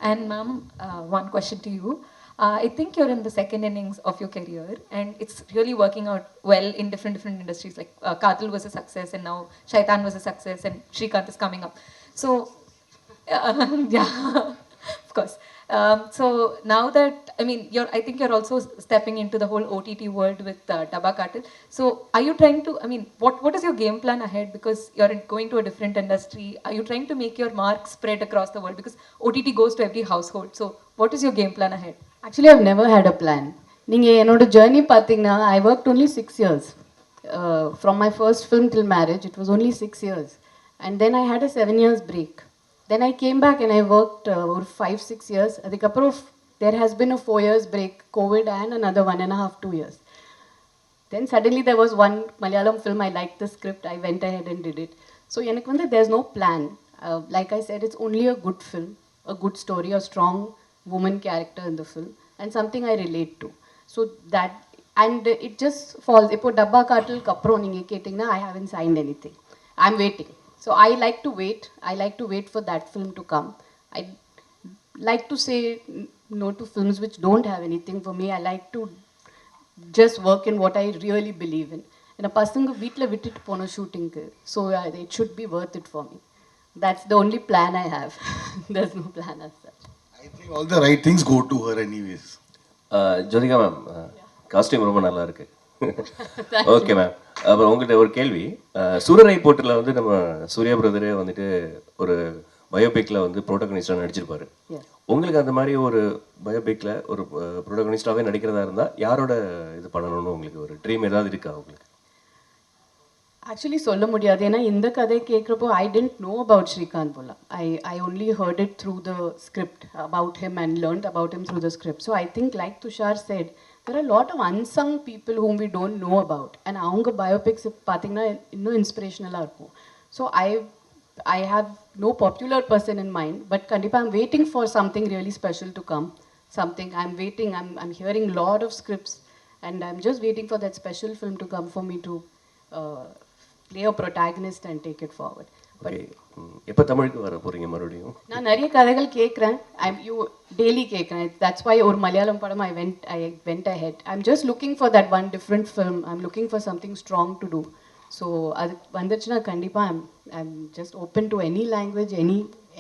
And ma'am, one question to you. I think you're in the second innings of your career, and it's really working out well in different industries. Like Katil was a success, and now Shaitan was a success, and Shrikant is coming up. So, yeah, of course. So now that I mean, I think you're also stepping into the whole OTT world with Dabba Katil. So, are you trying to? I mean, what is your game plan ahead? Because you're going to a different industry. Are you trying to make your mark spread across the world? Because OTT goes to every household. So, what is your game plan ahead? Actually, I've never had a plan. நீங்கள் என்னோட journey பார்த்தீங்கன்னா I work only 6 years. From my first film till marriage, it was only 6 years. And then I had a 7 years break. Then I came back and I worked over 5-6 years. அதுக்கப்புறம் there has been a 4 years break, COVID, and another 1.5, 2 years. Then suddenly there was one Malayalam film, I liked the script, I went ahead and did it. So எனக்கு வந்து there's no plan. Like I said, it's only a good film, a good story, a strong woman character in the film, and something I relate to. So that, and it just falls. இப்போ டப்பா காட்டிலுக்கு அப்புறம் நீங்கள் கேட்டிங்கன்னா I haven't signed anything. I'm waiting. So I like to wait. I like to wait for that film to come. I like to say no to films which don't have anything for me. I like to just work in what I really believe in. And a பசங்க வீட்டில் விட்டுட்டு போன ஷூட்டிங்க்கு. So it should be worth it for me. That's the only plan I have. There's no plan as such. I think all the right things go to her anyways. Jyothika ma'am, costume ரொம்ப நல்லா இருக்கு. Okay ma'am, அப்புறம் உங்கள்கிட்ட ஒரு கேள்வி. சூரரை போட்டில் வந்து நம்ம சூர்யா பிரதரே வந்துட்டு ஒரு பயோபிக்கில் வந்து ப்ரோட்டகனிஸ்டாக நடிச்சிருப்பாரு. உங்களுக்கு அந்த மாதிரி ஒரு பயோபிக்கில் ஒரு ப்ரோட்டகனிஸ்டாகவே நடிக்கிறதா இருந்தால் யாரோட இது பண்ணணும்னு உங்களுக்கு ஒரு ட்ரீம் ஏதாவது இருக்கா உங்களுக்கு? ஆக்சுவலி சொல்ல முடியாது. ஏன்னா இந்த கதை கேட்குறப்போ I didn't know about Srikanth Bolla. I only heard it through the script about him and learned about him through the script. So I think like Tushar said, there are lot of unsung people whom we don't know about. And அவங்க biopics பார்த்தீங்கன்னா இன்னும் இன்ஸ்பிரேஷனலாக இருக்கும். So I have no popular person in mind, but kandipa I'm waiting for something really special to come. Something I'm waiting. I'm hearing a lot of scripts, and I'm just waiting for that special film to come for me to play a protagonist and take it forward. But எப்போ தமிழுக்கு வர போறீங்க மறுபடியும்? நான் நிறைய கதைகள் கேட்குறேன். You daily கேட்குறேன். தட்ஸ் வை ஒரு மலையாளம் படம் I went ahead. I'm just looking for that one different film. I'm looking for something strong to do. So அது வந்துச்சுன்னா கண்டிப்பாக I'm just open to any language,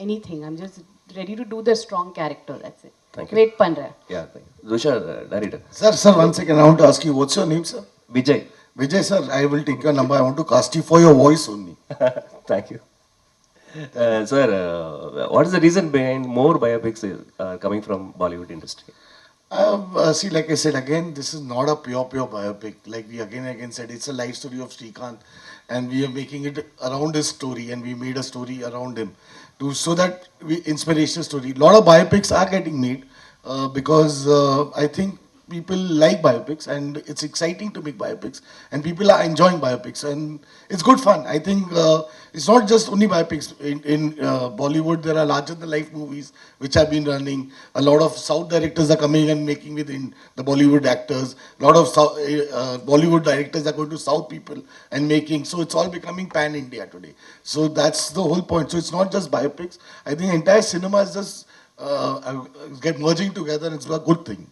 anything. I'm just ready to do the strong character. That's it. Thank you. Wait பண்ணுறேன். Yeah, thank you. Tushar, director. Sir, 1 second. I want to ask you, what's your name, sir? Vijay. Vijay, sir, I will take your number. I want to cast you for your voice only. Thank you. Sir, what is the reason behind more biopics coming from Bollywood industry? See, like I said again, this is not a pure biopic. Like we again said, it's a life story of Srikanth, and we are making it around his story, and we made a story around him, so that inspirational story. A lot of biopics are getting made because I think people like biopics, and it's exciting to make biopics, and people are enjoying biopics, and it's good fun. I think it's not just only biopics. In Bollywood, there are larger than life movies which have been running. A lot of South directors are coming and making within the Bollywood actors. A lot of Bollywood directors are going to South people and making. So it's all becoming pan-India today. So that's the whole point. So it's not just biopics. I think entire cinema is just get merging together, and it's a good thing.